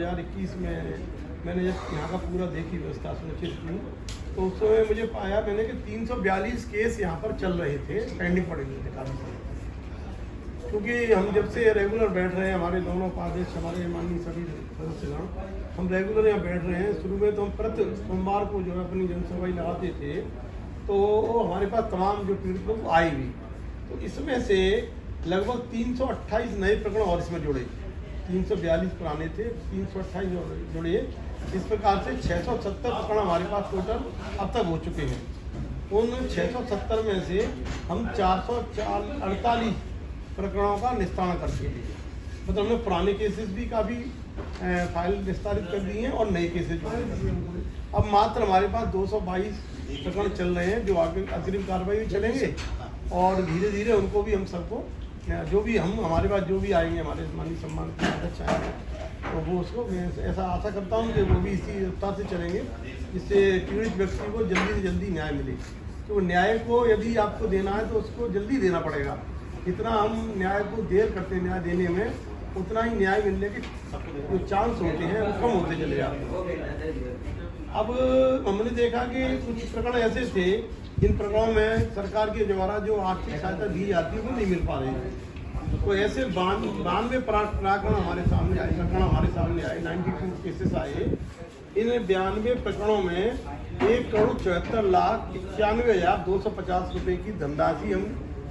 2021 में मैंने जब यहाँ का पूरा देखी व्यवस्था सुनिश्चित की तो उस समय मुझे पाया मैंने कि 342 केस यहाँ पर चल रहे थे, पेंडिंग पड़े हुए थे काफ़ी सारे। क्योंकि हम जब से रेगुलर बैठ रहे हैं, हमारे दोनों उपाध्यक्ष, हमारे माननीय सभी सदस्यगण, हम रेगुलर यहाँ बैठ रहे हैं। शुरू में तो हम प्रति सोमवार को जो है अपनी जनसभा लगाते थे, तो हमारे पास तमाम जो पीड़ित लोग आए भी, तो इसमें से लगभग 328 नए प्रकरण और इसमें जुड़े। 342 पुराने थे, 328 जुड़े। इस प्रकार से 670 प्रकरण हमारे पास टोटल अब तक हो चुके हैं। उन 670 में से हम 448 प्रकरणों का निस्तारण कर चुके हैं। मतलब हमने पुराने केसेस भी काफ़ी फाइल निस्तारित कर दी हैं और नए केसेस जुड़े हैं। अब मात्र हमारे पास 222 प्रकरण चल रहे हैं जो आगे अग्रिम कार्रवाई में चलेंगे, और धीरे धीरे उनको भी हम सबको जो भी हमारे पास जो भी आएंगे, हमारे माननीय सम्मान के अध्यक्ष आएंगे, तो वो उसको मैं ऐसा आशा करता हूँ कि वो भी इसी रफ्तार से चलेंगे, जिससे पीड़ित व्यक्ति को जल्दी से जल्दी न्याय मिले। तो न्याय को यदि आपको देना है तो उसको जल्दी देना पड़ेगा। जितना हम न्याय को देर करते हैं न्याय देने में, उतना ही न्याय मिलने के जो चांस होते हैं वो कम होते चले जाते हैं। अब हमने देखा कि कुछ प्रकरण ऐसे थे जिन प्रकरणों में सरकार के द्वारा जो आर्थिक सहायता दी जाती है वो नहीं मिल पा रही है। तो ऐसे 92 प्रकरण हमारे सामने आए, 92 केसेस आए। इन 92 प्रकरणों में 1,74,91,250 रुपये की धनराशि हम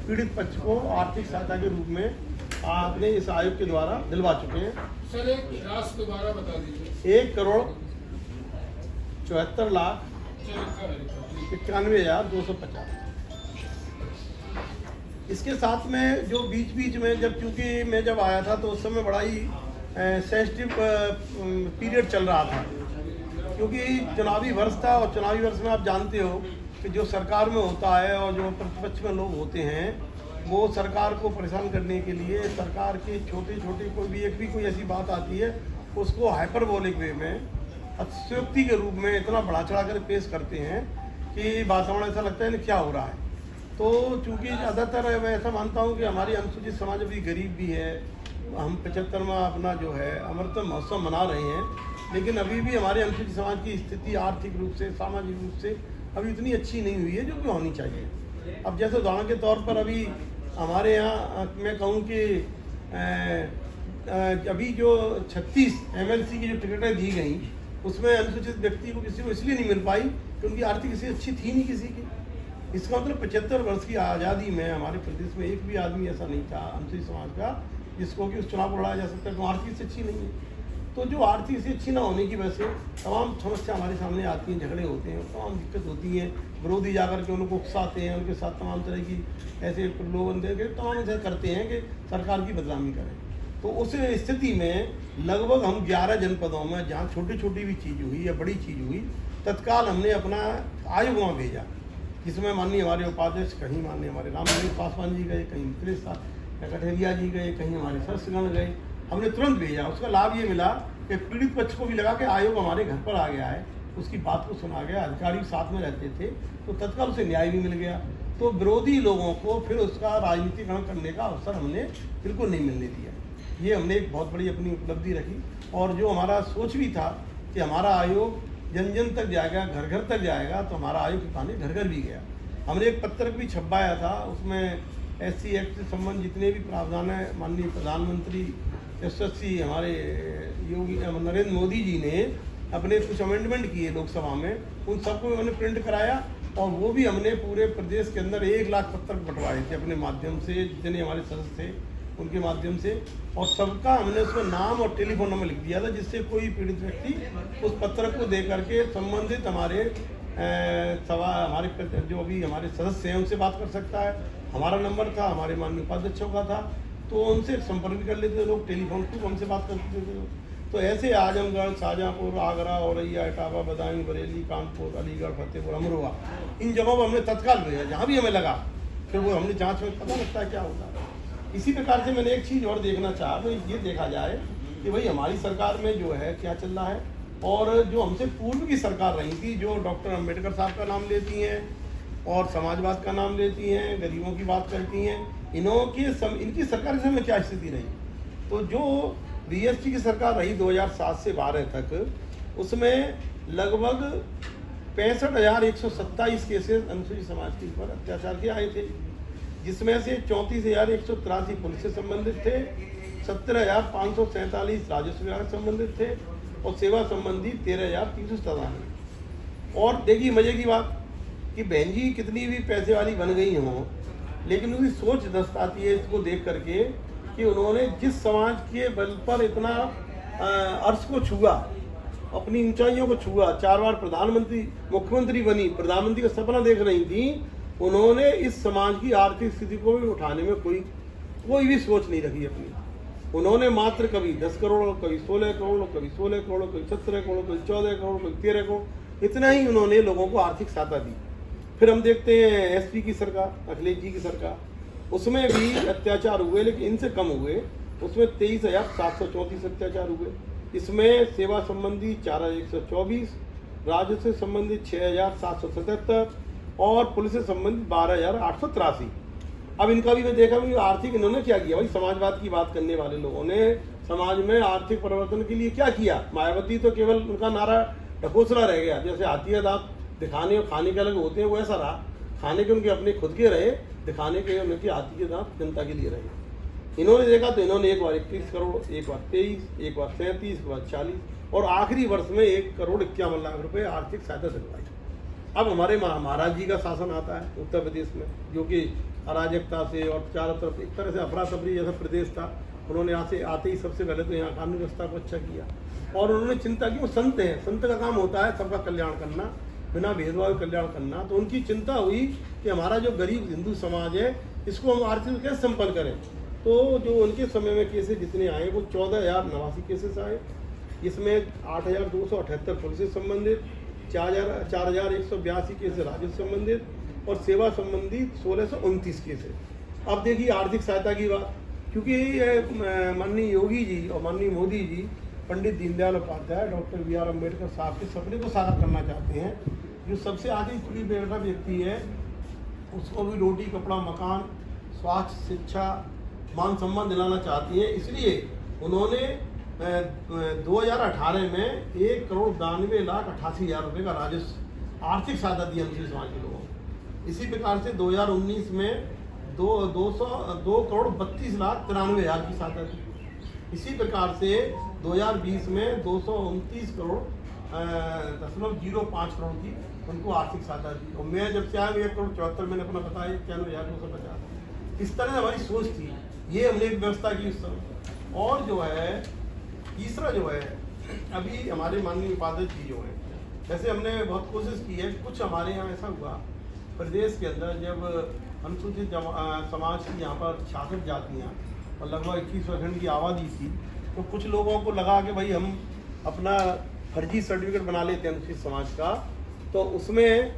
पीड़ित पक्ष को आर्थिक सहायता के रूप में आपने इस आयोग के द्वारा दिलवा चुके हैं। सर एक राशि दोबारा बता दीजिए। 1,74,91,250। इसके साथ में जो बीच में चूँकि मैं जब आया था तो उस समय बड़ा ही सेंसिटिव पीरियड चल रहा था, क्योंकि चुनावी वर्ष था, और चुनावी वर्ष में आप जानते हो कि जो सरकार में होता है और जो प्रतिपक्ष में लोग होते हैं, वो सरकार को परेशान करने के लिए सरकार के छोटे कोई ऐसी बात आती है उसको हाइपरबोलिक वे में, अतिशयोक्ति के रूप में इतना बढ़ा चढ़ा कर पेश करते हैं कि वातावरण ऐसा लगता है कि क्या हो रहा है। तो चूँकि ज़्यादातर मैं ऐसा मानता हूँ कि हमारी अनुसूचित समाज अभी गरीब भी है। हम 75वां अपना जो है अमृत महोत्सव मना रहे हैं, लेकिन अभी भी हमारे अनुसूचित समाज की स्थिति आर्थिक रूप से, सामाजिक रूप से अभी इतनी अच्छी नहीं हुई है जो कि होनी चाहिए। अब जैसे उदाहरण के तौर पर अभी हमारे यहाँ मैं कहूँ कि अभी जो 36 MLC की जो टिकटें दी गई, उसमें अनुसूचित व्यक्ति को किसी को इसलिए नहीं मिल पाई कि उनकी आर्थिक स्थिति अच्छी थी नहीं किसी की। इसका मतलब 75 वर्ष की आज़ादी में हमारे प्रदेश में एक भी आदमी ऐसा नहीं था अनुसूचित समाज का जिसको कि उस चुनाव को लड़ा जा सकता है। तो आर्थिक स्थिति अच्छी नहीं है, तो जो आर्थिक स्थिति अच्छी ना होने की वजह से तमाम समस्या हमारे सामने आती हैं, झगड़े होते हैं, तमाम दिक्कत होती है। विरोधी जाकर के उनको उकसाते हैं, उनके साथ तमाम तरह की ऐसे प्रलोभन देकर तमाम ऐसे करते हैं कि सरकार की बदनामी करें। तो उस स्थिति में लगभग हम 11 जनपदों में जहाँ छोटी भी चीज़ हुई या बड़ी चीज़ हुई, तत्काल हमने अपना आयोग वहाँ भेजा, जिसमें माननीय हमारे उपाध्यक्ष, कहीं माननीय हमारे रामविलास पासवान जी गए, कहीं मिथिलेश कठेरिया जी गए, कहीं हमारे सदस्यगण गए। हमने तुरंत भेजा। उसका लाभ ये मिला कि पीड़ित पक्ष को भी लगा कि आयोग हमारे घर पर आ गया है, उसकी बात को सुना गया, अधिकारी साथ में रहते थे, तो तत्काल उसे न्याय भी मिल गया। तो विरोधी लोगों को फिर उसका राजनीतिकरण करने का अवसर हमने बिल्कुल नहीं मिलने दिया। ये हमने एक बहुत बड़ी अपनी उपलब्धि रखी, और जो हमारा सोच भी था कि हमारा आयोग जन जन तक जाएगा, घर घर तक जाएगा, तो हमारा आयोग के पानी घर घर भी गया। हमने एक पत्रक भी छपवाया था, उसमें SC एक्ट से संबंध जितने भी प्रावधान है, माननीय प्रधानमंत्री यशस्वी हमारे योगी नरेंद्र मोदी जी ने अपने कुछ अमेंडमेंट किए लोकसभा में, उन सबको हमने प्रिंट कराया, और वो भी हमने पूरे प्रदेश के अंदर 1 लाख पत्रक बंटवाए थे अपने माध्यम से, जितने हमारे सदस्य थे उनके माध्यम से, और सबका हमने उसमें नाम और टेलीफोन नंबर लिख दिया था, जिससे कोई पीड़ित व्यक्ति उस पत्रक को दे करके संबंधित हमारे जो अभी हमारे सदस्य हैं उनसे बात कर सकता है। हमारा नंबर था, हमारे माननीय उपाध्यक्षों का था, तो उनसे संपर्क कर लेते लोग, टेलीफोन पर हमसे बात करते थे। तो ऐसे आजमगढ़, शाहजहाँपुर, आगरा, औरैया, इटावा, बदायूं, बरेली, कानपुर, अलीगढ़, फतेहपुर, अमरोहा, इन जगहों पर हमने तत्काल भेजा। जहाँ भी हमें लगा फिर वो हमने जाँच में पता लगता है क्या होता है। इसी प्रकार से मैंने एक चीज़ और देखना चाहा, तो ये देखा जाए कि भाई हमारी सरकार में जो है क्या चल रहा है, और जो हमसे पूर्व की सरकार रही थी, जो डॉक्टर अम्बेडकर साहब का नाम लेती हैं और समाजवाद का नाम लेती हैं, गरीबों की बात करती हैं, इनकी सरकार के समय क्या स्थिति रही। तो जो बीएसपी की सरकार रही 2007 से 12 तक, उसमें लगभग 65,127 केसेस अनुसूचित समाज के ऊपर अत्याचार के आए थे, जिसमें से 34,183 पुलिस से संबंधित थे, 17,547 राजस्व विभाग से संबंधित थे और सेवा संबंधी 13,397। और देखिए मजे की बात कि बहन जी कितनी भी पैसे वाली बन गई हों, लेकिन उनकी सोच दस्ताती है इसको देख करके कि उन्होंने जिस समाज के बल पर इतना अर्श को छुआ, अपनी ऊंचाइयों को छुआ, 4 बार प्रधानमंत्री मुख्यमंत्री बनी, प्रधानमंत्री का सपना देख रही थी, उन्होंने इस समाज की आर्थिक स्थिति को भी उठाने में कोई भी सोच नहीं रखी अपनी। उन्होंने मात्र कभी 10 करोड़, कभी 16 करोड़, कभी 16 करोड़, कभी 17 करोड़, कभी 14 करोड़, कभी 13 करोड़, इतना ही उन्होंने लोगों को आर्थिक सहायता दी। फिर हम देखते हैं एसपी की सरकार, अखिलेश जी की सरकार, उसमें भी अत्याचार हुए लेकिन इनसे कम हुए। उसमें 23,734 अत्याचार हुए। इसमें सेवा संबंधी 4,124, राजस्व से संबंधित 6,777 और पुलिस से संबंधित 12,883। अब इनका भी मैं देखा भी आर्थिक इन्होंने क्या किया, भाई समाजवाद की बात करने वाले लोगों ने समाज में आर्थिक परिवर्तन के लिए क्या किया। मायावती तो केवल उनका नारा ढकोसला रह गया, जैसे हाथी का दांत दिखाने और खाने के अलग होते हैं वो ऐसा रहा। खाने के उनके अपने खुद के रहे, दिखाने के उनके हाथी के दांत जनता के लिए रहे। इन्होंने देखा तो इन्होंने एक बार 21 करोड़, एक बार 23, एक बार 37, एक बार 40 और आखिरी वर्ष में 1,51,00,000 रुपए आर्थिक सहायता दिलवाई। अब हमारे महाराज जी का शासन आता है उत्तर प्रदेश में, जो कि अराजकता से और चारों तरफ एक तरह से अफरा तफरी जैसा प्रदेश था। उन्होंने आते ही सबसे पहले तो यहाँ कानून व्यवस्था को अच्छा किया और उन्होंने चिंता की, वो संत हैं, संत का काम होता है सबका कल्याण करना, बिना भेदभाव कल्याण करना। तो उनकी चिंता हुई कि हमारा जो गरीब हिंदू समाज है इसको हम आर्थिक कैसे संपन्न करें। तो जो उनके समय में केसेस जितने आए वो 14,089 केसेस आए। इसमें 8,278 पुलिस से संबंधित, 4,182 केसेस राजस्व संबंधित और सेवा संबंधी 1,629 केसेस। अब देखिए आर्थिक सहायता की बात, क्योंकि माननीय योगी जी और माननीय मोदी जी पंडित दीनदयाल उपाध्याय, डॉक्टर BR अम्बेडकर साहब के सपने को साकार करना चाहते हैं। जो सबसे आगे जुड़ी बेटा व्यक्ति है उसको भी रोटी, कपड़ा, मकान, स्वास्थ्य, शिक्षा, मान सम्मान दिलाना चाहती है। इसलिए उन्होंने 2018 में 1,92,88,000 रुपये का राजस्व आर्थिक सहायता दी अनुसूचित समाज के लोगों को। इसी प्रकार से 2019 में 2,32,93,93,000 की सहायता दी। इसी प्रकार से 2020 में 229 करोड़ 0.05 करोड़ की उनको आर्थिक सहायता दी। और मैं जब से आया 1,74 मैंने अपना बताया 91,250। इस तरह से हमारी सोच थी, ये हमने एक व्यवस्था की उस समय। और जो है तीसरा जो है, अभी हमारे माननीय उपाध्यक्ष जी जो है, वैसे हमने बहुत कोशिश की है। कुछ हमारे यहाँ ऐसा हुआ प्रदेश के अंदर, जब अनुसूचित समाज की यहाँ पर 66 जातियाँ और लगभग 21 खंड की आबादी थी, तो कुछ लोगों को लगा कि भाई हम अपना फर्जी सर्टिफिकेट बना लेते हैं अनुसूचित समाज का, तो उसमें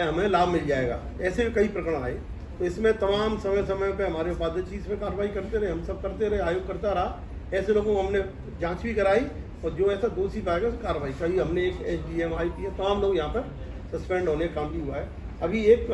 हमें लाभ मिल जाएगा। ऐसे कई प्रकरण आए। तो इसमें तमाम समय समय पे हमारे उपाध्यक्ष इसमें कार्रवाई करते रहे, हम सब करते रहे, आयोग करता रहा। ऐसे लोगों को हमने जांच भी कराई और जो ऐसा दोषी पाया गया उसकी कार्रवाई करी। हमने एक SDM, IPS तमाम लोग यहाँ पर सस्पेंड होने का काम भी हुआ है। अभी एक